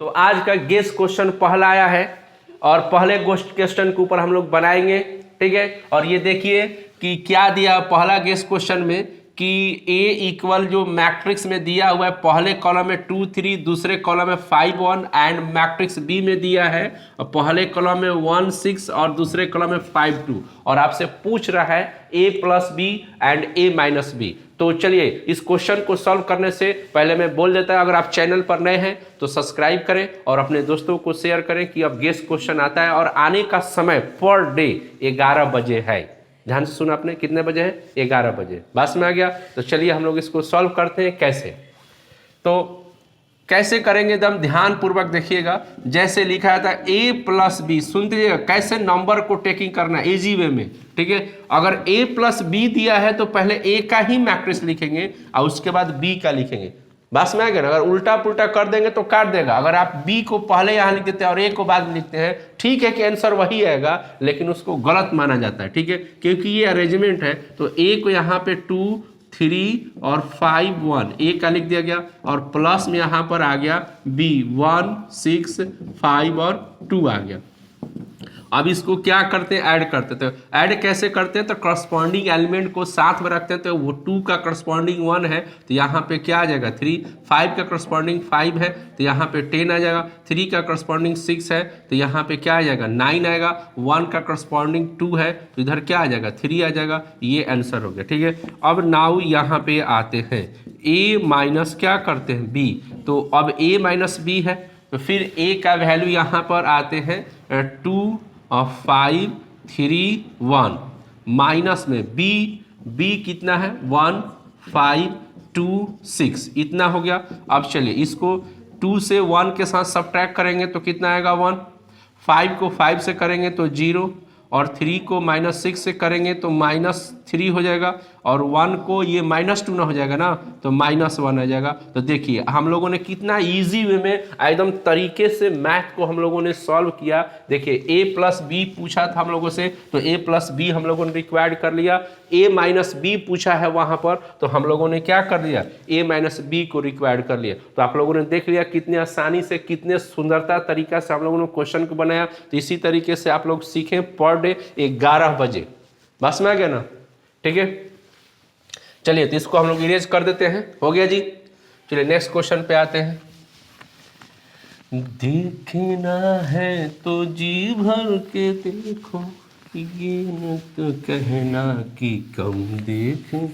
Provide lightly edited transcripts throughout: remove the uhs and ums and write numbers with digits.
तो आज का गेस क्वेश्चन पहला आया है और पहले क्वेश्चन के ऊपर हम लोग बनाएंगे, ठीक है। और ये देखिए कि क्या दिया पहला गेस क्वेश्चन में कि A इक्वल जो मैट्रिक्स में दिया हुआ है पहले कॉलम में 2 3, दूसरे कॉलम में 5 1 एंड मैट्रिक्स B में दिया है और पहले कॉलम में 1 6 और दूसरे कॉलम में 5 2 और आपसे पूछ रहा है A plus B and A minus B. तो चलिए इस क्वेश्चन को सॉल्व करने से पहले मैं बोल देता हूं, अगर आप चैनल पर नए हैं तो सब्सक्राइब करें और अपने दोस्तों को शेयर करें कि अब गेस क्वेश्चन आता है और आने का समय पर डे 11 बजे है। ध्यान से सुना आपने, कितने बजे है? 11 बजे। बस में आ गया। तो चलिए हम लोग इसको सॉल्व करते हैं। कैसे कैसे करेंगे एकदम ध्यान पूर्वक देखिएगा। जैसे लिखा था A प्लस बी, सुनते कैसे नंबर को टेकिंग करना है इजी वे में, ठीक है। अगर A प्लस बी दिया है तो पहले A का ही मैट्रिक्स लिखेंगे और उसके बाद B का लिखेंगे। बस में आ गया ना। अगर उल्टा पुल्टा कर देंगे तो काट देगा। अगर आप B को पहले यहाँ लिख देते हैं और A को बाद में लिखते हैं, ठीक है कि आंसर वही आएगा, लेकिन उसको गलत माना जाता है, ठीक है, क्योंकि ये अरेंजमेंट है। तो A को यहाँ पे 2 3 और 5 1 A का लिख दिया गया और प्लस में यहाँ पर आ गया B 1 6 5 और 2 आ गया। अब इसको क्या करते हैं? ऐड करते हैं। तो ऐड कैसे करते हैं? तो करस्पॉन्डिंग एलिमेंट को साथ में रखते हैं। तो वो 2 का करस्पॉन्डिंग 1 है तो यहाँ पे क्या आ जाएगा 3, 5 का करस्पॉन्डिंग 5 है तो यहाँ पे 10 आ जाएगा, 3 का करस्पॉन्डिंग 6 है तो यहाँ पे क्या आ जाएगा 9 आएगा, 1 का करस्पॉन्डिंग 2 है तो इधर क्या आ जाएगा 3 आ जाएगा। ये आंसर हो गया, ठीक है। अब नाउ यहाँ पे आते हैं A माइनस क्या करते हैं B। तो अब A माइनस बी है तो फिर A का वैल्यू यहाँ पर आते हैं 2 और 5 3 1 माइनस में B कितना है 1 5 2 6 इतना हो गया। अब चलिए इसको 2 से 1 के साथ सब्ट्रैक्ट करेंगे तो कितना आएगा 1, 5 को 5 से करेंगे तो 0 और 3 को -6 से करेंगे तो -3 हो जाएगा और 1 को ये -2 ना हो जाएगा ना तो -1 आ जाएगा। तो देखिए हम लोगों ने कितना इजी वे में एकदम तरीके से मैथ को हम लोगों ने सॉल्व किया। देखिए A प्लस बी पूछा था हम लोगों से तो A प्लस बी हम लोगों ने रिक्वायर्ड कर लिया। A माइनस बी पूछा है वहाँ पर तो हम लोगों ने क्या कर लिया A माइनस बी को रिक्वायर्ड कर लिया। तो आप लोगों ने देख लिया कितनी आसानी से कितने सुंदरता तरीका से हम लोगों ने क्वेश्चन को बनाया। तो इसी तरीके से आप लोग सीखें पर डे 11 बजे। बस में आ गया ना, ठीक है। चलिए तो इसको हम लोग इरेज कर देते हैं, हो गया जी। चलिए नेक्स्ट क्वेश्चन पे आते हैं। देखना है तो जी भर के देखो, ये न तो कहना कि कम देखूं।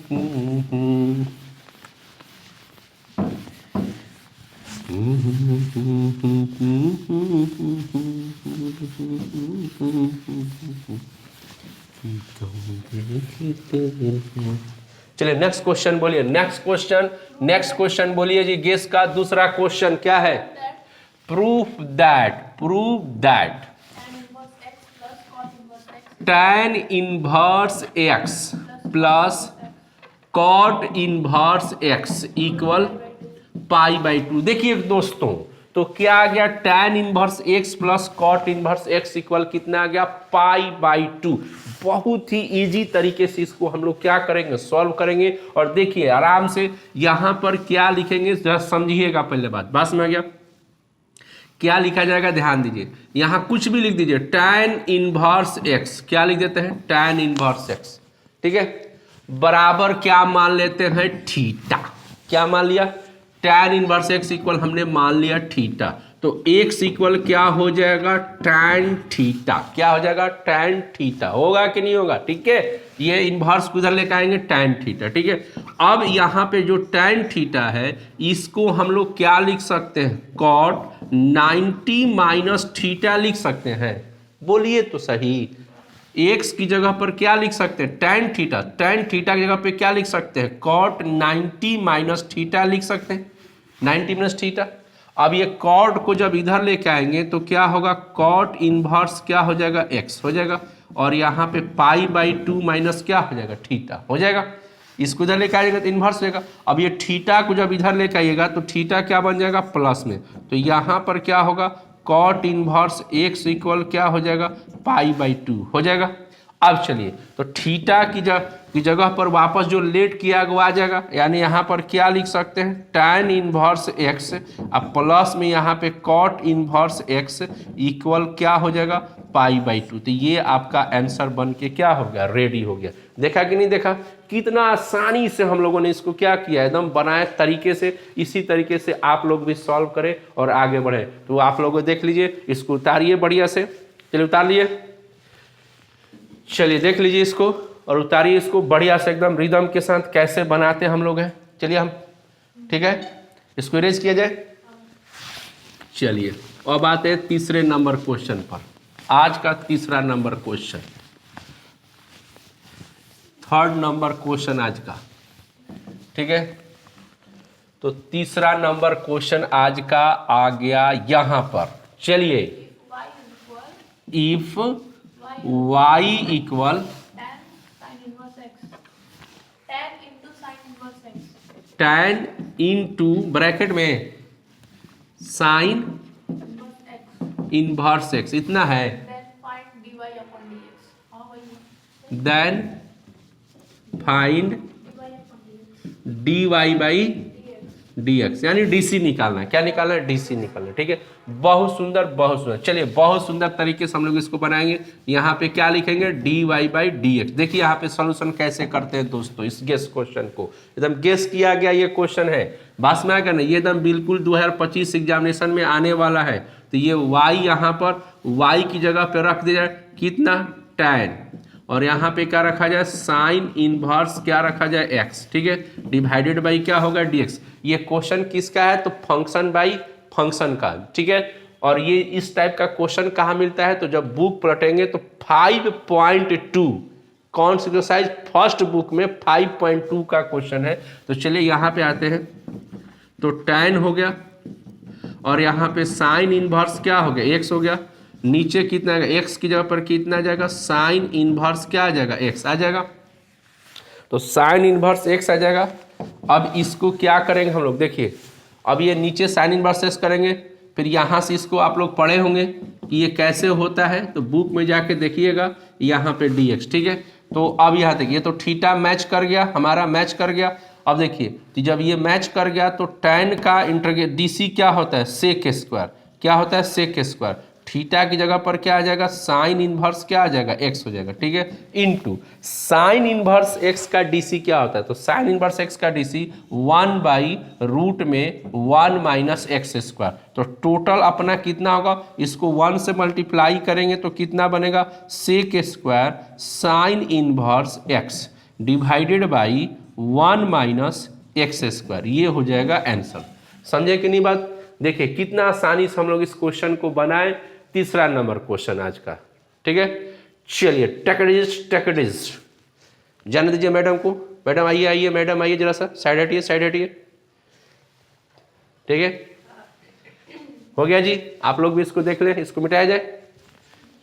चलिए नेक्स्ट क्वेश्चन बोलिए। नेक्स्ट क्वेश्चन बोलिए जी। गेस का दूसरा क्वेश्चन क्या है? Proof that tan inverse x plus cot inverse x equal π/2। देखिए दोस्तों तो क्या आ गया tan inverse x plus cot inverse x equal कितना आ गया π/2। बहुत ही इजी तरीके से इसको हम लोग क्या करेंगे सॉल्व करेंगे। और देखिए आराम से यहाँ पर क्या लिखेंगे जरा समझिएगा पहले बात। बस में आ गया क्या लिखा जाएगा ध्यान दीजिए। यहाँ कुछ भी लिख दीजिए tan इनवर्स x, क्या लिख देते हैं tan इनवर्स x, ठीक है, बराबर क्या मान लेते हैं थीटा। क्या मान लिया? tan इनवर्स x इक्वल हमने मान लिया थीटा। तो x इक्वल क्या हो जाएगा tan थीटा। क्या हो जाएगा tan थीटा। होगा कि नहीं होगा? ठीक है, ये इनवर्स को इधर लेकर आएंगे tan थीटा, ठीक है। अब यहाँ पे जो tan थीटा है इसको हम लोग क्या लिख सकते हैं cot 90 माइनस थीटा लिख सकते हैं। बोलिए तो सही। x की जगह पर क्या लिख सकते हैं tan थीटा की जगह पे क्या लिख सकते हैं cot 90 माइनस थीटा लिख सकते हैं 90 माइनस थीटा। अब ये cot को जब इधर लेके आएंगे तो क्या होगा cot इनवर्स क्या हो जाएगा x हो जाएगा और यहाँ पे π/2 माइनस क्या हो जाएगा थीटा हो जाएगा। इसको इधर लेके आएगा तो इनवर्स हो जाएगा। अब ये थीटा को जब इधर लेके आइएगा तो थीटा क्या बन जाएगा प्लस में। तो यहाँ पर क्या होगा cot इनवर्स x इक्वल क्या हो जाएगा π/2 हो जाएगा। अब चलिए, तो थीटा की जगह पर वापस जो लेट किया वो आ जाएगा, यानी यहाँ पर क्या लिख सकते हैं, tan इनवर्स x अब प्लस में यहाँ पे cot इनवर्स x इक्वल क्या हो जाएगा, π/2। तो ये आपका आंसर बन के क्या हो गया, रेडी हो गया। देखा कि नहीं देखा, कितना आसानी से हम लोगों ने इसको क्या किया, एकदम बनाए तरीके से। इसी तरीके से आप लोग भी सॉल्व करें और आगे बढ़े। तो आप लोग देख लीजिए, इसको उतारिए बढ़िया से, चलिए उतार लिए, चलिए देख लीजिए इसको और उतारिए इसको बढ़िया से एकदम रिदम के साथ कैसे बनाते हम लोग हैं। चलिए हम, ठीक है, इसको इरेज किया जाए। चलिए अब आते हैं तीसरे नंबर क्वेश्चन पर। आज का तीसरा number question, third number question आज का, ठीक है। तो तीसरा नंबर क्वेश्चन आज का आ गया यहां पर। चलिए, if y equal tan into bracket में साइन इनवर्स x इतना है, देन फाइंड dy/dx, यानी dc निकालना है। क्या निकालना है, dc निकालना है, ठीक है। बहुत सुंदर, बहुत सुंदर। चलिए बहुत सुंदर तरीके से हम लोग इसको बनाएंगे। यहाँ पे क्या लिखेंगे, dy/dx। देखिए यहाँ पे सॉल्यूशन कैसे करते हैं दोस्तों, इस गेस क्वेश्चन को एकदम गेस किया गया ये क्वेश्चन है। बस में क्या, ये एकदम बिल्कुल 2025 एग्जामिनेशन में आने वाला है। तो ये y यहाँ पर y की जगह पे रख दिया जाए कितना, tan, और यहाँ पे क्या रखा जाए, साइन इनवर्स क्या रखा जाए, x, ठीक है, डिवाइडेड बाई क्या होगा, dx। ये क्वेश्चन किसका है, तो फंक्शन बाई फंक्शन का, ठीक है। और ये इस टाइप का क्वेश्चन कहाँ मिलता है, तो जब बुक पलटेंगे तो 5.2, कौन सी एक्सरसाइज, फर्स्ट बुक में 5.2 का क्वेश्चन है। तो चलिए यहाँ पे आते हैं, तो tan हो गया और यहाँ पे साइन इनवर्स क्या हो गया, x हो गया, नीचे कितना आएगा, x की जगह पर कितना आ जाएगा, साइन इनवर्स क्या आ जाएगा, x आ जाएगा। तो साइन इनवर्स x आ जाएगा। अब इसको क्या करेंगे हम लोग, देखिए अब ये नीचे साइन इनवर्स x करेंगे, फिर यहाँ से इसको आप लोग पढ़े होंगे कि ये कैसे होता है, तो बुक में जाके देखिएगा यहाँ पे dx, ठीक है। तो अब यहाँ देखिए, तो थीटा मैच कर गया, हमारा मैच कर गया। अब देखिए, तो जब ये मैच कर गया तो tan का इंटीग्रेट dc क्या होता है, सेक स्क्वायर, क्या होता है, सेक स्क्वायर। थीटा की जगह पर क्या आ जाएगा, साइन इनवर्स क्या आ जाएगा, x हो जाएगा, ठीक है, इनटू साइन इनवर्स x का dc क्या होता है, तो साइन इनवर्स x का dc 1/रूट में 1 माइनस एक्स स्क्वायर। तो टोटल अपना कितना होगा, इसको 1 से मल्टीप्लाई करेंगे तो कितना बनेगा, sec square sine inverse x divided by 1 minus x square. ये हो जाएगा आंसर। समझे कि नहीं बात। देखिए कितना आसानी से हम लोग इस क्वेश्चन को बनाए। तीसरा नंबर क्वेश्चन आज का, ठीक है। चलिए टेक्निज जाने दीजिए मैडम को। मैडम आइए आइए, मैडम आइए, जरा सा साइड हटिए, साइड हटिए, ठीक है। हो गया जी, आप लोग भी इसको देख लें, इसको मिटाया जाए।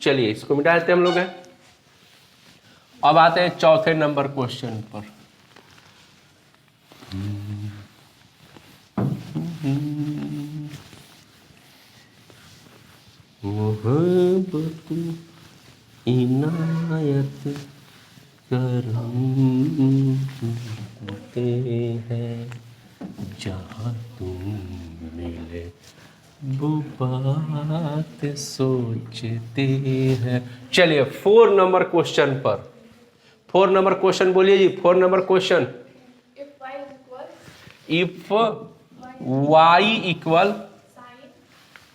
चलिए इसको मिटा देते हम लोग हैं। अब आते हैं चौथे नंबर क्वेश्चन पर। मोहब्बत इनायत करते हैं, जहाँ तुम मिले वो बात सोचते हैं। चलिए 4 नंबर क्वेश्चन पर, 4 नंबर क्वेश्चन बोलिए जी, 4 number question. If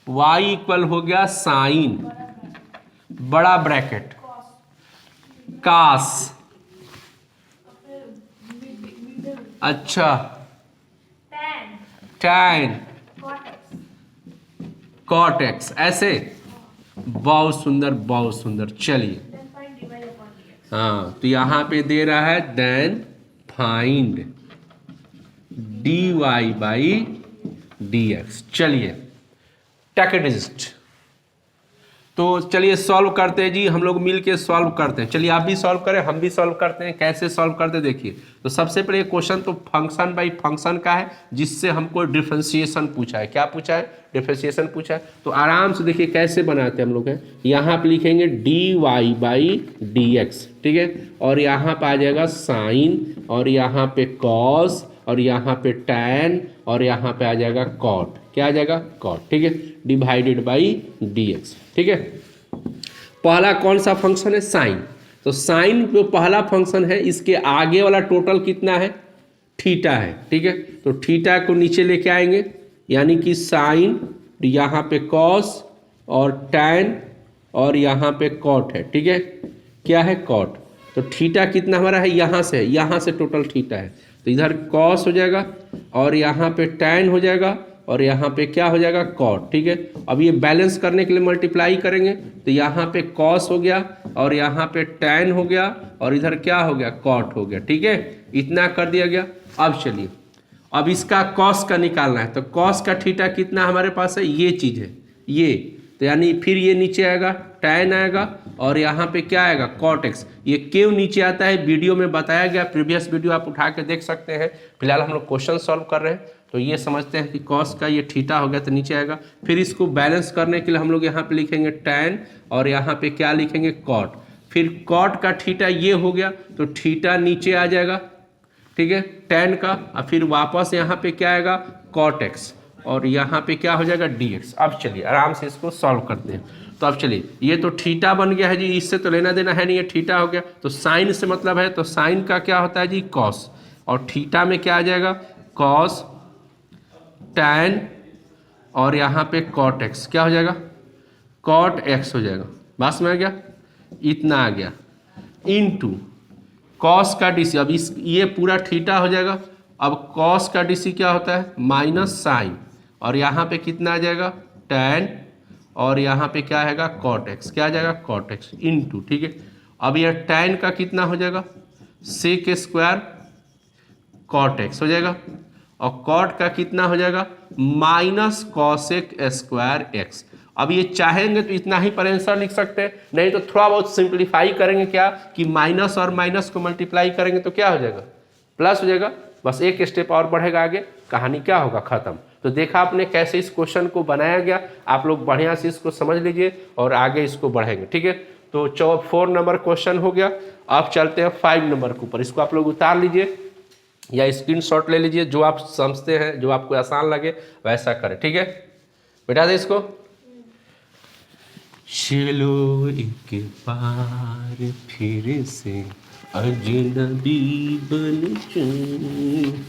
y equal हो गया साइन, बड़ा ब्रैकेट, कास, अच्छा, tan, cot x, ऐसे। बहुत सुंदर, बहुत सुंदर। चलिए हाँ, तो यहां पे दे रहा है देन फाइंड dy/dx। चलिए टेक्निस्ट, तो चलिए सॉल्व करते हैं जी, हम लोग मिल के सॉल्व करते हैं। चलिए आप भी सॉल्व करें, हम भी सॉल्व करते हैं। कैसे सॉल्व करते हैं देखिए। तो सबसे पहले क्वेश्चन तो फंक्शन बाई फंक्शन का है, जिससे हमको डिफरेंशिएशन पूछा है। क्या पूछा है? डिफरेंशिएशन पूछा है। तो आराम से देखिए कैसे बनाते हैं हम लोग हैं। यहाँ पे लिखेंगे dy बाई dx, ठीक है, और यहाँ पे आ जाएगा साइन, और यहाँ पे कॉस, और यहाँ पे टैन, और यहाँ पे आ जाएगा कॉट। क्या आ जाएगा? कॉट, ठीक है, डिवाइडेड बाई dx, ठीक है। पहला कौन सा फंक्शन है? साइन। तो साइन जो पहला फंक्शन है, इसके आगे वाला टोटल कितना है? थीटा है, ठीक है। तो थीटा को नीचे लेके आएंगे, यानी कि साइन, यहाँ पे कॉस और टैन, और यहाँ पे कॉट है, ठीक है। क्या है? कॉट। तो थीटा कितना हमारा है? यहाँ से टोटल थीटा है। तो इधर कॉस हो जाएगा, और यहाँ पे टैन हो जाएगा, और यहाँ पे क्या हो जाएगा? कॉट, ठीक है। अब ये बैलेंस करने के लिए मल्टीप्लाई करेंगे, तो यहाँ पे कॉस हो गया, और यहाँ पे टैन हो गया, और इधर क्या हो गया? कॉट हो गया, ठीक है। इतना कर दिया गया। अब चलिए, अब इसका कॉस का निकालना है। तो कॉस का थीटा कितना हमारे पास है? ये चीज़ है, ये। तो यानी फिर ये नीचे आएगा, टैन आएगा, और यहाँ पे क्या आएगा? Cot x. ये क्यों नीचे आता है वीडियो में बताया गया, प्रीवियस वीडियो आप उठा के देख सकते हैं। फिलहाल हम लोग क्वेश्चन सॉल्व कर रहे हैं, तो ये समझते हैं कि कॉस का ये थीटा हो गया तो नीचे आएगा। फिर इसको बैलेंस करने के लिए हम लोग यहाँ पे लिखेंगे टैन, और यहाँ पे क्या लिखेंगे? कॉट। फिर कॉट का थीटा ये हो गया, तो थीटा नीचे आ जाएगा, ठीक है, टैन का। और फिर वापस यहाँ पे क्या आएगा? कॉट एक्स, और यहाँ पे क्या हो जाएगा? dx। अब चलिए आराम से इसको सॉल्व करते हैं। तो अब चलिए, ये तो थीटा बन गया है जी, इससे तो लेना देना है नहीं, ये थीटा हो गया। तो साइन से मतलब है, तो साइन का क्या होता है जी? कॉस। और थीटा में क्या आ जाएगा? कॉस, टैन, और यहाँ पे कॉट एक्स। क्या हो जाएगा? कॉट एक्स हो जाएगा। बस में आ गया, इतना आ गया, इनटू कॉस का डीसी। अब इस ये पूरा थीटा हो जाएगा। अब कॉस का डीसी क्या होता है? माइनस साइन, और यहाँ पे कितना आ जाएगा? टैन, और यहाँ पे क्या आएगा? Cot x. क्या आ जाएगा? कॉट एक्स इनटू, ठीक है। अब यह टैन का कितना हो जाएगा? सेक स्क्वायर कॉट एक्स हो जाएगा, और कॉट का कितना हो जाएगा? Minus cosec square x. अब ये चाहेंगे तो इतना ही पर आंसर लिख सकते हैं, नहीं तो थोड़ा बहुत सिंप्लीफाई करेंगे। क्या कि माइनस और माइनस को मल्टीप्लाई करेंगे तो क्या हो जाएगा? प्लस हो जाएगा। बस एक स्टेप और बढ़ेगा आगे, कहानी क्या होगा? खत्म। तो देखा आपने कैसे इस क्वेश्चन को बनाया गया। आप लोग बढ़िया से इसको समझ लीजिए और आगे इसको बढ़ेंगे, ठीक है। तो 4 नंबर क्वेश्चन हो गया। अब चलते हैं 5 नंबर के ऊपर। इसको आप लोग उतार लीजिए या स्क्रीनशॉट ले लीजिए, जो आप समझते हैं, जो आपको आसान लगे वैसा करें, ठीक है। बैठा दे इसको। चलो एक बार फिर से अजनबी बन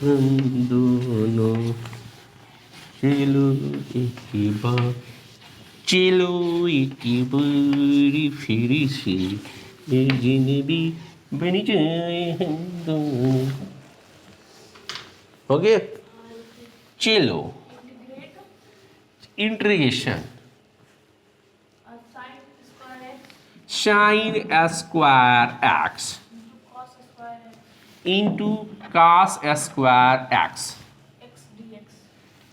हम दोनों, चलो एक बार, चलो एक बार फिर से अजनबी बन हम दोनों। हो गया? चलो integration sine square x into cos square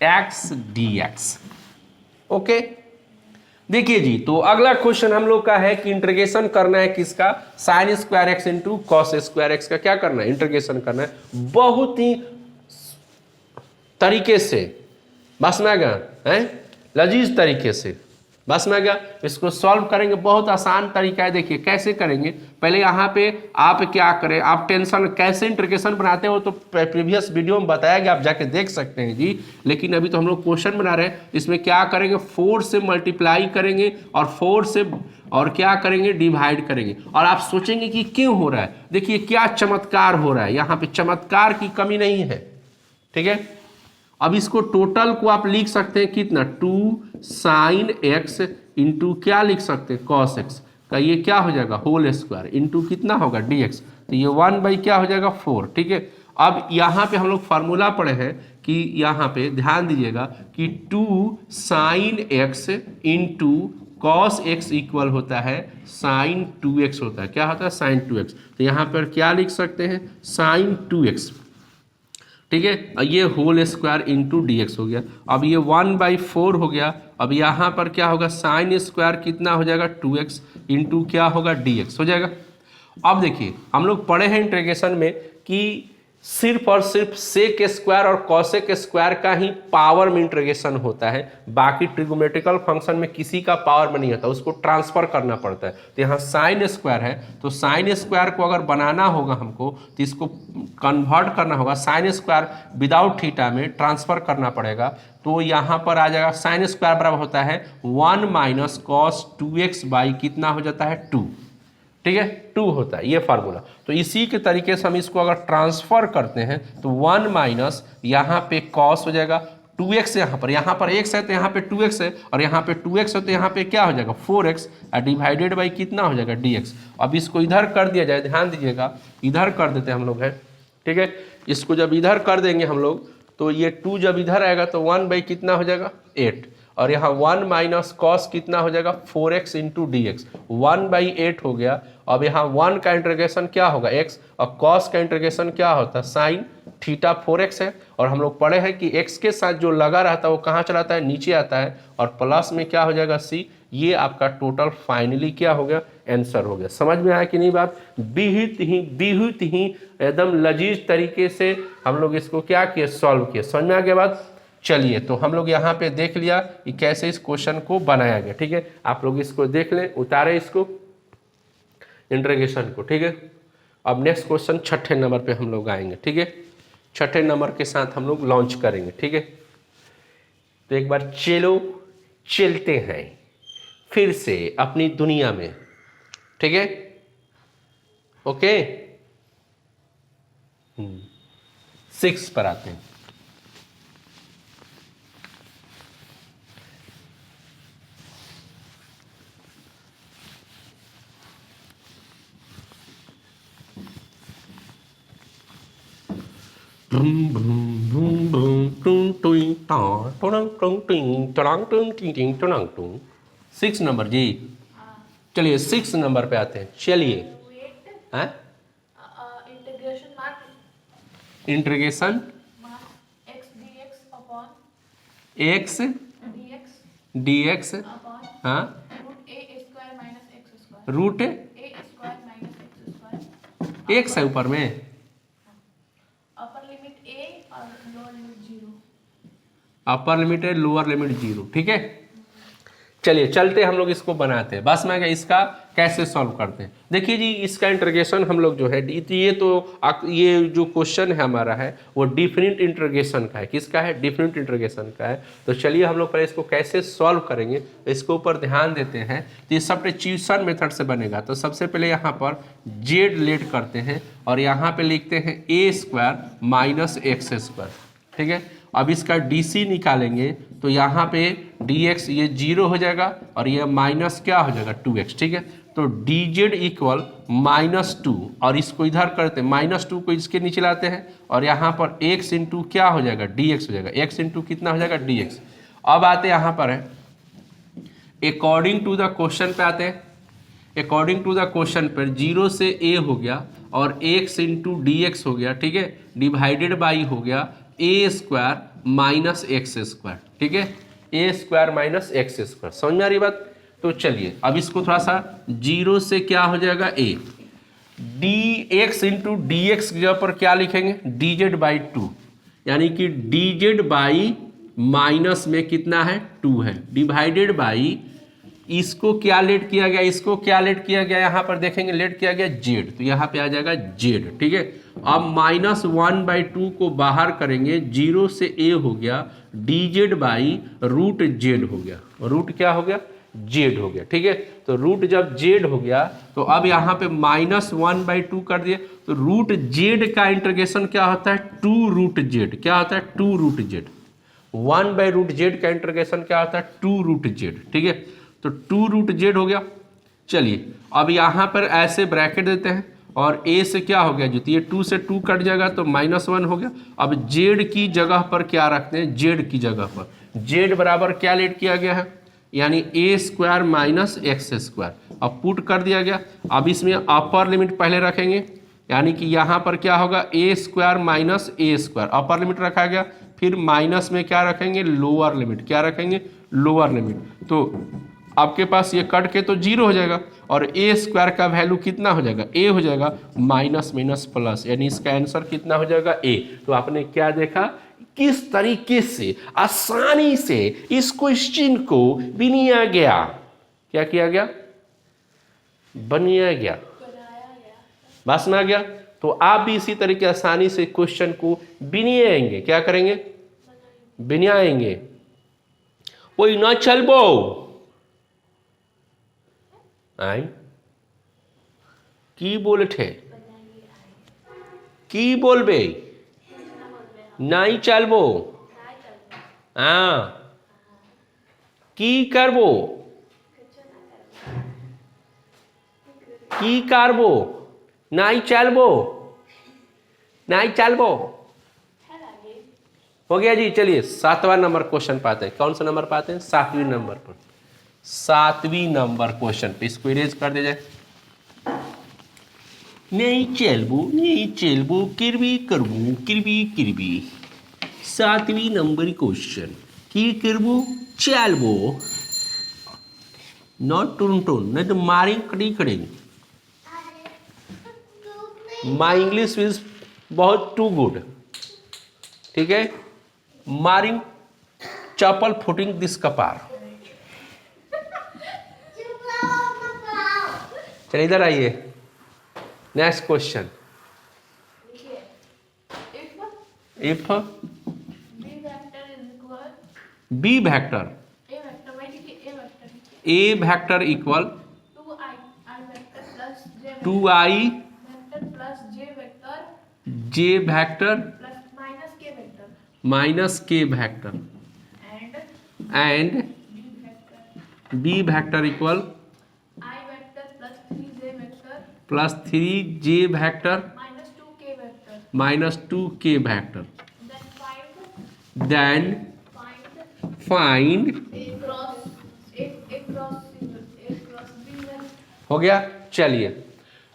x dx। Okay, देखिए जी, तो अगला क्वेश्चन हम लोग का है कि इंटीग्रेशन करना है किसका? Sine square x into cos square x का क्या करना है? इंटीग्रेशन करना है, बहुत ही तरीके से। बस में आ गया है, लजीज तरीके से। बस में आ गया। इसको सॉल्व करेंगे, बहुत आसान तरीका है। देखिए कैसे करेंगे। पहले यहाँ पे आप क्या करें, आप टेंशन कैसे इंटीग्रेशन बनाते हो तो प्रीवियस वीडियो में बताया गया, आप जाके देख सकते हैं जी। लेकिन अभी तो हम लोग क्वेश्चन बना रहे हैं। इसमें क्या करेंगे? 4 से मल्टीप्लाई करेंगे, और 4 से और क्या करेंगे? डिवाइड करेंगे। और आप सोचेंगे कि क्यों हो रहा है। देखिए क्या चमत्कार हो रहा है, यहाँ पे चमत्कार की कमी नहीं है, ठीक है। अब इसको टोटल को आप लिख सकते हैं कितना? 2 साइन एक्स इंटू क्या लिख सकते हैं? कॉस एक्स का ये क्या हो जाएगा? होल स्क्वायर इंटू कितना होगा? dx। तो ये 1 बाई क्या हो जाएगा? 4, ठीक है। अब यहाँ पे हम लोग फार्मूला पढ़े हैं कि यहाँ पे ध्यान दीजिएगा कि 2 sine x into cos x equal होता है साइन 2x होता है। क्या होता है? Sign 2x। तो यहाँ पर क्या लिख सकते हैं? साइन 2x, ठीक है। ये होल स्क्वायर इंटू dx हो गया। अब ये 1/4 हो गया, अब यहाँ पर क्या होगा, साइन स्क्वायर कितना हो जाएगा 2x इंटू क्या होगा dx हो जाएगा। अब देखिए हम लोग पढ़े हैं इंटीग्रेशन में कि सिर्फ और सिर्फ सेक स्क्वायर और कॉसेक स्क्वायर का ही पावर में इंटीग्रेशन होता है, बाकी ट्रिगोमेट्रिकल फंक्शन में किसी का पावर में नहीं होता, उसको ट्रांसफर करना पड़ता है। तो यहाँ साइन स्क्वायर है, तो साइन स्क्वायर को अगर बनाना होगा हमको तो इसको कन्वर्ट करना होगा, साइन स्क्वायर विदाउट थीटा में ट्रांसफर करना पड़ेगा। तो यहाँ पर आ जाएगा साइन स्क्वायर बराबर होता है 1 माइनस कॉस 2x बाई कितना हो जाता है 2, ठीक है 2 होता है ये फार्मूला। तो इसी के तरीके से हम इसको अगर ट्रांसफर करते हैं तो 1 माइनस यहाँ पे कॉस हो जाएगा 2x, यहाँ पर x है तो यहाँ पे 2x है, और यहाँ पे 2x है तो यहाँ पे क्या हो जाएगा 4x डिवाइडेड बाई कितना हो जाएगा dx। अब इसको इधर कर दिया जाए, ध्यान दीजिएगा इधर कर देते हैं हम लोग, है ठीक है। इसको जब इधर कर देंगे हम लोग तो ये 2 जब इधर आएगा तो 1 बाई कितना हो जाएगा 8, और यहाँ 1 माइनस कॉस कितना हो जाएगा 4x इंटू डी एक्स, 1/8 हो गया। अब यहाँ 1 का इंटीग्रेशन क्या होगा x, और कॉस का इंटीग्रेशन क्या होता है साइन थीटा 4x है, और हम लोग पढ़े हैं कि x के साथ जो लगा रहता है वो कहाँ चला जाता है नीचे आता है, और प्लस में क्या हो जाएगा c। ये आपका टोटल फाइनली क्या हो गया आंसर हो गया। समझ में आया कि नहीं बात, बहुत ही एकदम लजीज तरीके से हम लोग इसको क्या किए सॉल्व किए। समझ में आ गया बात। चलिए तो हम लोग यहाँ पे देख लिया कि कैसे इस क्वेश्चन को बनाया गया, ठीक है। आप लोग इसको देख लें, उतारे इसको इंटीग्रेशन को, ठीक है। अब नेक्स्ट क्वेश्चन 6ठे नंबर पे हम लोग आएंगे, ठीक है। 6ठे नंबर के साथ हम लोग लॉन्च करेंगे, ठीक है। तो एक बार चलो चलते हैं फिर से अपनी दुनिया में, ठीक है ओके। 6 पर आते हैं। सिक्स नंबर जी, चलिए 6 नंबर पे आते हैं। चलिए इंटीग्रेशन एक्स dx हाँ रूट एक्स है ऊपर में, अपर लिमिट है लोअर लिमिट 0, ठीक है। चलिए चलते हम लोग इसको बनाते हैं, बस मैं क्या इसका कैसे सॉल्व करते हैं। देखिए जी इसका इंटीग्रेशन हम लोग जो है ये जो क्वेश्चन है हमारा है वो डिफरेंट इंटीग्रेशन का है। किसका है, डिफरेंट इंटीग्रेशन का है। तो चलिए हम लोग पहले इसको कैसे सॉल्व करेंगे इसके ऊपर ध्यान देते हैं। तो ये सब्स्टिट्यूशन मेथड से बनेगा। तो सबसे पहले यहाँ पर जेड लेट करते हैं और यहाँ पे लिखते हैं a² माइनस x², ठीक है। अब इसका DC निकालेंगे तो यहाँ पे dx ये 0 हो जाएगा और ये माइनस क्या हो जाएगा 2x, ठीक है। तो dz इक्वल -2 और इसको इधर करते हैं -2 को इसके नीचे लाते हैं और यहाँ पर x इंटू क्या हो जाएगा dx हो जाएगा, x इंटू कितना हो जाएगा dx। अब आते हैं यहाँ पर है अकॉर्डिंग टू द क्वेश्चन पे आते हैं। अकॉर्डिंग टू द क्वेश्चन पर 0 से a हो गया और x इंटू dx हो गया, ठीक है, डिवाइडेड बाई हो गया a² माइनस x², ठीक है, a² माइनस x²। समझ में आ रही बात। तो चलिए अब इसको थोड़ा सा 0 से क्या हो जाएगा a, dx इंटू dx की जगह पर क्या लिखेंगे dz/2, यानी कि dz बाई माइनस में कितना है 2 है, डिवाइडेड बाई इसको क्या लेट किया गया, इसको क्या लेट किया गया, यहाँ पर देखेंगे लेट किया गया z, तो यहाँ पे आ जाएगा z, ठीक है। अब -1/2 को बाहर करेंगे, 0 से a हो गया dz/√z हो गया, रूट क्या हो गया z हो गया, ठीक है। तो रूट जब z हो गया तो अब यहाँ पे -1/2 कर दिए तो √z का इंटीग्रेशन क्या होता है 2√z, क्या होता है 2√z। 1/√z का इंटीग्रेशन क्या होता है 2√z, ठीक है। तो 2√z हो गया। चलिए अब यहाँ पर ऐसे ब्रैकेट देते हैं और a से क्या हो गया जो, ये 2 से 2 कट जाएगा तो -1 हो गया। अब z की जगह पर क्या रखते हैं, z की जगह पर z बराबर क्या लेट किया गया है, यानी a² माइनस x²। अब पुट कर दिया गया। अब इसमें अपर लिमिट पहले रखेंगे, यानी कि यहाँ पर क्या होगा a² minus a², upper limit रखा गया। फिर माइनस में क्या रखेंगे लोअर लिमिट, क्या रखेंगे लोअर लिमिट। तो आपके पास ये कट के तो 0 हो जाएगा और ए स्क्वायर का वैल्यू कितना हो जाएगा, ए हो जाएगा माइनस माइनस प्लस, यानी इसका आंसर कितना हो जाएगा, ए। तो आपने क्या देखा, किस तरीके से आसानी से इस क्वेश्चन को बनाया गया, क्या किया गया, बनाया गया, बस में आ गया। तो आप भी इसी तरीके आसानी से क्वेश्चन को बनाएंगे, क्या करेंगे, बनाएंगे। ওই না চলবো आई কি বলেছে, কি বলবে, নাই চলবো, हाँ কি করবো, কি করবো, নাই চলবো, নাই চলবো। हो गया जी। चलिए 7वां नंबर क्वेश्चन पाते हैं। कौन सा नंबर पाते हैं, 7वीं नंबर पर, 7वीं नंबर क्वेश्चन पे इसको इरेज कर दे जाए। नहीं चलबू किरबी करबू किरबी किरबी। 7वीं नंबर क्वेश्चन की करबू, चलबो, नॉट टुन नहीं तो मारी कड़ी कड़ी। माई इंग्लिश इज बहुत टू गुड, ठीक है। मारिंग चपल फुटिंग दिस कपार। चलिए इधर आइए, next question. If B vector A vector equal 2i J vector minus K vector and B vector equal plus 3j vector minus 2k vector, then find. हो गया। चलिए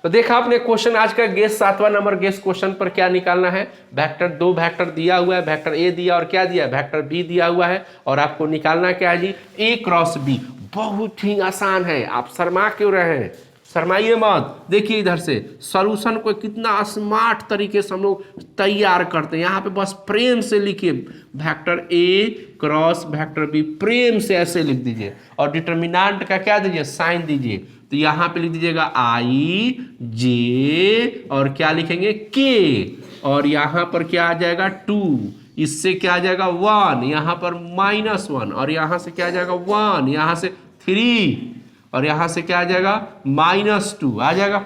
तो देखा आपने क्वेश्चन आज का गेस 7वां नंबर गेस क्वेश्चन पर क्या निकालना है। वेक्टर, दो वेक्टर दिया हुआ है, वेक्टर ए दिया और क्या दिया, वेक्टर बी दिया हुआ है, और आपको निकालना क्या है जी, ए क्रॉस बी। बहुत ही आसान है, आप शर्मा क्यों रहे हैं, शर्माइए मत। देखिए इधर से सॉल्यूशन को कितना स्मार्ट तरीके से हम लोग तैयार करते हैं। यहाँ पे बस प्रेम से लिखिए, vector A cross vector B, प्रेम से ऐसे लिख दीजिए और डिटर्मिनेंट का क्या दीजिए, साइन दीजिए। तो यहाँ पे लिख दीजिएगा आई जे और क्या लिखेंगे के, और यहाँ पर क्या आ जाएगा 2, इससे क्या आ जाएगा 1, यहाँ पर -1, और यहाँ से क्या आ जाएगा 1, यहाँ से 3, और यहाँ से क्या आ जाएगा -2 आ जाएगा।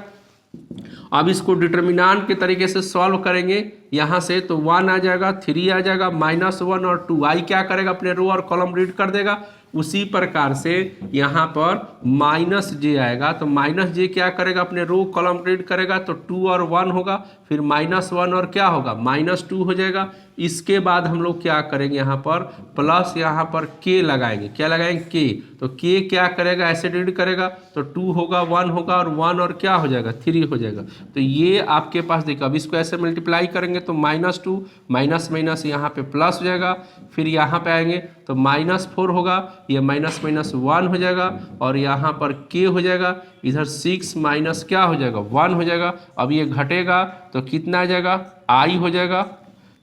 अब इसको डिटर्मिनेंट के तरीके से सॉल्व करेंगे, यहाँ से तो 1 आ जाएगा, 3 आ जाएगा, -1 और 2, आई क्या करेगा, अपने रो और कॉलम रीड कर देगा। उसी प्रकार से यहाँ पर -j आएगा, तो -j क्या करेगा, अपने रो कॉलम रीड करेगा, तो 2 और 1 होगा, फिर -1 और क्या होगा, -2 हो जाएगा। इसके बाद हम लोग क्या करेंगे, यहाँ पर प्लस, यहाँ पर k लगाएंगे, क्या लगाएंगे k, तो k क्या करेगा, ऐसे रीड करेगा, तो 2 होगा, 1 होगा, और 1 और क्या हो जाएगा, 3 हो जाएगा। तो ये आपके पास देखो, अब इसको ऐसे मल्टीप्लाई करेंगे तो -2 माइनस माइनस यहाँ पे प्लस हो जाएगा, फिर यहाँ पे आएंगे तो -4 होगा, ये -1 हो जाएगा, और यहाँ पर k हो जाएगा, इधर 6 माइनस क्या हो जाएगा 1 हो जाएगा। अब ये घटेगा तो कितना आ जाएगा, i हो जाएगा,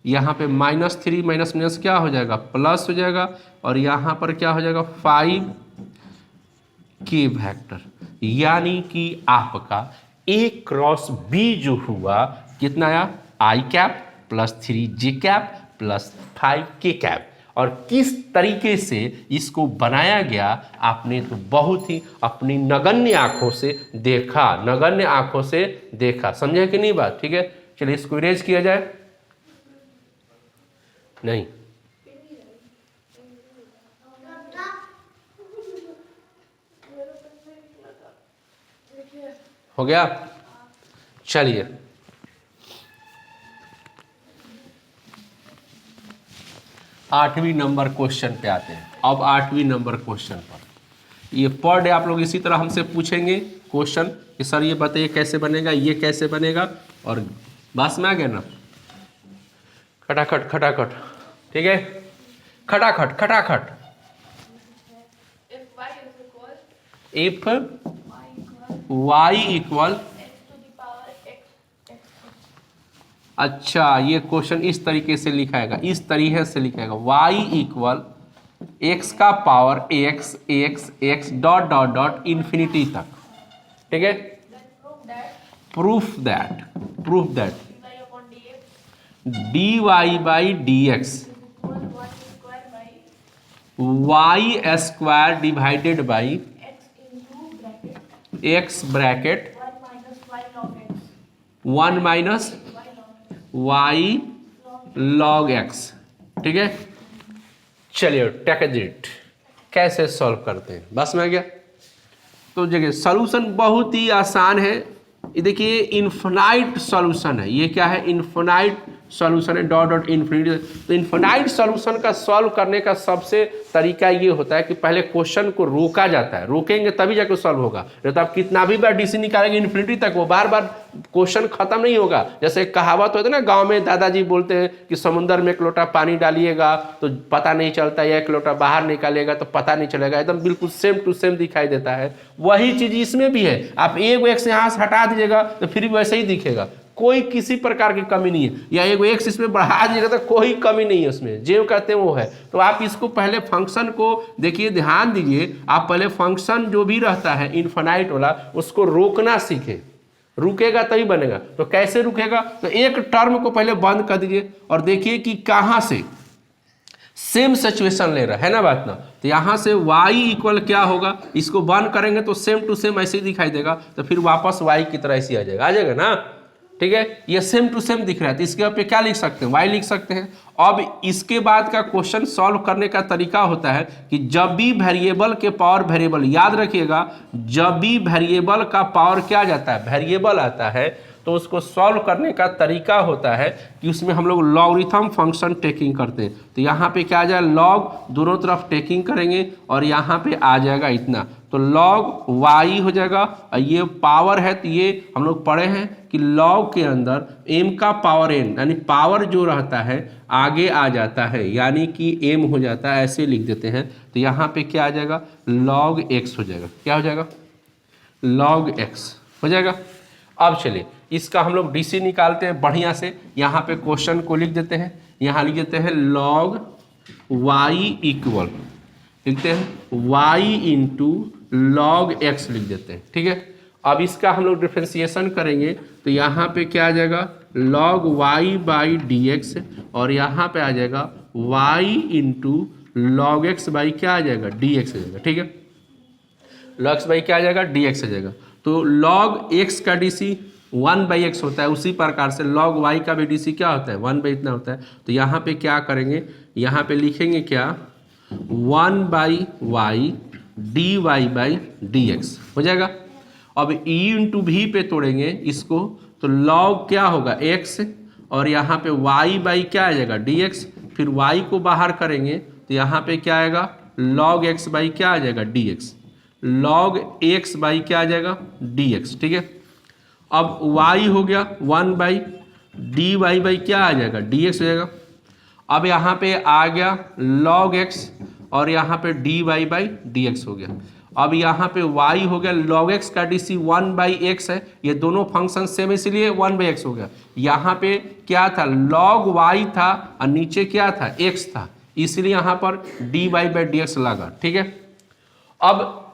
यहाँ पे -3 माइनस माइनस क्या हो जाएगा, प्लस हो जाएगा, और यहाँ पर क्या हो जाएगा 5k वेक्टर। यानी कि आपका ए क्रॉस बी जो हुआ कितना आया, I cap plus 3j cap plus 5k cap. और किस तरीके से इसको बनाया गया आपने तो बहुत ही अपनी नगण्य आंखों से देखा, नगण्य आंखों से देखा, समझे कि नहीं बात, ठीक है। चलिए इसको इरेज किया जाए, नहीं हो गया। चलिए आठवीं नंबर क्वेश्चन पे आते हैं। अब 8वीं नंबर क्वेश्चन पर, ये पर डे आप लोग इसी तरह हमसे पूछेंगे क्वेश्चन कि सर ये बताइए कैसे बनेगा, ये कैसे बनेगा, और बस में आ गया ना, खटाखट खटाखट, ठीक है, खटाखट खटाखट। इफ y इक्वल, अच्छा ये क्वेश्चन इस तरीके से लिखाएगा, इस तरीके से लिखाएगा y इक्वल x का power x x x dot dot dot infinity तक, ठीक है। Proof that dy by dx y square divided by x bracket 1 minus y log x, ठीक है। चलिए टेक इट, कैसे सॉल्व करते हैं, बस में आ गया। तो देखिए सॉल्यूशन बहुत ही आसान है, ये देखिए इन्फिनाइट सॉल्यूशन है, ये क्या है, इन्फिनाइट सॉल्यूशन है, डॉट डॉट इन्फिनिटी। तो इन्फिनाइट सॉल्यूशन का सॉल्व करने का सबसे तरीका ये होता है कि पहले क्वेश्चन को रोका जाता है, रोकेंगे तभी जाकर सॉल्व होगा। नहीं तो आप कितना भी बार डीसी निकालेंगे इन्फिनिटी तक, वो बार बार क्वेश्चन खत्म नहीं होगा। जैसे कहावत होती है ना, गांव में दादाजी बोलते हैं कि समुद्र में एक लोटा पानी डालिएगा तो पता नहीं चलता, या एक लोटा बाहर निकालिएगा तो पता नहीं चलेगा, एकदम बिल्कुल सेम टू सेम दिखाई देता है। वही चीज इसमें भी है, आप एक से यहाँ से हटा दीजिएगा तो फिर भी वैसे ही दिखेगा, कोई किसी प्रकार की कमी नहीं है, या एक एक्स इसमें बढ़ा दीजिएगा तो कोई कमी नहीं है उसमें, जो कहते हैं वो है। तो आप इसको पहले फंक्शन को देखिए, ध्यान दीजिए, आप पहले फंक्शन जो भी रहता है इन्फिनाइट वाला उसको रोकना सीखे, रुकेगा तभी बनेगा। तो कैसे रुकेगा, तो एक टर्म को पहले बंद कर दीजिए और देखिए कि कहाँ से सेम सिचुएशन ले रहा है ना बात ना। तो यहाँ से y इक्वल क्या होगा, इसको बंद करेंगे तो सेम टू सेम ऐसे ही दिखाई देगा, तो फिर वापस y की तरह ऐसे आ जाएगा ना, ठीक है। ये सेम टू सेम दिख रहा है, तो इसके पे क्या लिख सकते हैं, y लिख सकते हैं। अब इसके बाद का क्वेश्चन सॉल्व करने का तरीका होता है कि जब भी वेरिएबल के पावर वेरिएबल, याद रखिएगा जब भी वेरिएबल का पावर क्या जाता है, वेरिएबल आता है, तो उसको सॉल्व करने का तरीका होता है कि उसमें हम लोग लॉगरिथम फंक्शन टेकिंग करते हैं। तो यहाँ पे क्या आ जाए, लॉग दोनों तरफ टेकिंग करेंगे और यहाँ पे आ जाएगा इतना, तो लॉग y हो जाएगा। और ये पावर है तो ये हम लोग पढ़े हैं कि लॉग के अंदर m का पावर n, यानी पावर जो रहता है आगे आ जाता है, यानी कि m हो जाता है, ऐसे लिख देते हैं। तो यहाँ पे क्या आ जाएगा, log x हो जाएगा, क्या हो जाएगा, log x हो जाएगा। अब चलिए इसका हम लोग डीसी निकालते हैं बढ़िया से। यहाँ पे क्वेश्चन को लिख देते हैं, यहाँ लिख देते हैं log y इक्वल, लिखते हैं y इंटू log x लिख देते हैं, ठीक है। अब इसका हम लोग डिफ्रेंसिएशन करेंगे तो यहाँ पे क्या आ जाएगा, log y by D x, और यहाँ पे आ जाएगा y into log x by क्या आ जाएगा, डी एक्स आ जाएगा, ठीक है। log x बाई क्या आ जाएगा, डी एक्स आ जाएगा। तो log x का डीसी 1/x होता है, उसी प्रकार से log y का भी डीसी क्या होता है, 1 बाई इतना होता है। तो यहाँ पे क्या करेंगे, यहाँ पे लिखेंगे क्या, 1/y dy बाई dx हो जाएगा। अब e इंटू भी पे तोड़ेंगे इसको, तो log क्या होगा x, और यहाँ पे y बाई क्या आ जाएगा, dx, फिर y को बाहर करेंगे तो यहाँ पे क्या आएगा, log x बाई क्या आ जाएगा, dx, log x बाई क्या आ जाएगा, dx, ठीक है। अब y हो गया 1 बाई dy बाई क्या आ जाएगा, dx हो जाएगा। अब यहाँ पे आ गया log x और यहाँ पे dy बाई dx हो गया। अब यहाँ पे y हो गया, log x का डीसी 1/x है, ये दोनों फंक्शन सेम इसलिए 1/x हो गया। यहाँ पे क्या था, log y था और नीचे क्या था, x था, इसलिए यहाँ पर dy बाई dx लगा, ठीक है। अब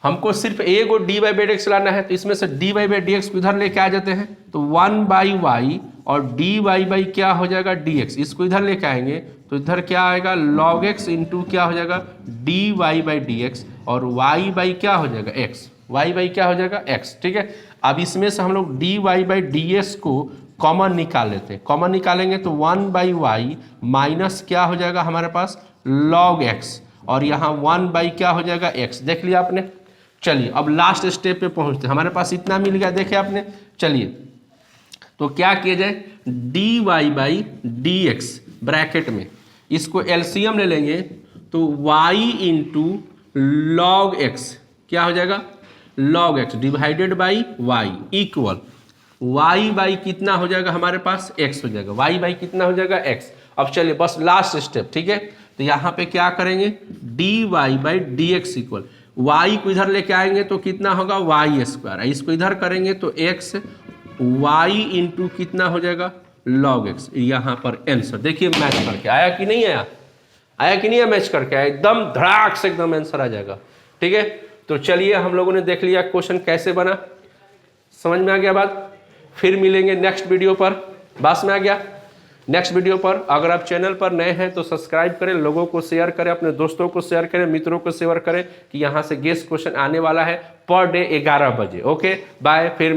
हमको सिर्फ a को dy बाई dx लाना है, तो इसमें से dy बाई dx को इधर लेके आ जाते हैं, तो 1/y और dy बाई क्या हो जाएगा, dx, इसको इधर लेके आएंगे तो इधर क्या आएगा, log x इंटू क्या हो जाएगा, dy बाई dx, और y बाई क्या हो जाएगा, x, y बाई क्या हो जाएगा, x, ठीक है। अब इसमें से हम लोग dy बाई ds को कॉमन निकाल लेते हैं, कॉमन निकालेंगे तो 1/y माइनस क्या हो जाएगा हमारे पास, log x, और यहाँ 1 बाई क्या हो जाएगा, x, देख लिया आपने। चलिए अब लास्ट स्टेप पे पहुंचते हैं, हमारे पास इतना मिल गया, देखे आपने। चलिए तो क्या किया जाए, dy बाई dx ब्रैकेट में इसको एलसीएम ले लेंगे तो y इंटू log x क्या हो जाएगा, log x divided by y equal y by कितना हो जाएगा हमारे पास, x हो जाएगा, y बाई कितना हो जाएगा, x। अब चलिए बस लास्ट स्टेप, ठीक है। तो यहाँ पे क्या करेंगे, dy by dx equal y को इधर लेके आएंगे तो कितना होगा वाई स्क्वायर, इसको इधर करेंगे तो x y इंटू कितना हो जाएगा log x। यहाँ पर आंसर देखिए मैच करके आया कि नहीं आया, आया कि नहीं है, मैच करके आया, एकदम धड़ाक से एकदम आंसर आ जाएगा। ठीक है, तो चलिए हम लोगों ने देख लिया क्वेश्चन कैसे बना, समझ में आ गया बात। फिर मिलेंगे नेक्स्ट वीडियो पर, बात में आ गया। नेक्स्ट वीडियो पर अगर आप चैनल पर नए हैं तो सब्सक्राइब करें, लोगों को शेयर करें, अपने दोस्तों को शेयर करें, मित्रों को शेयर करें कि यहाँ से गेस्ट क्वेश्चन आने वाला है पर डे 11 बजे। ओके बाय, फिर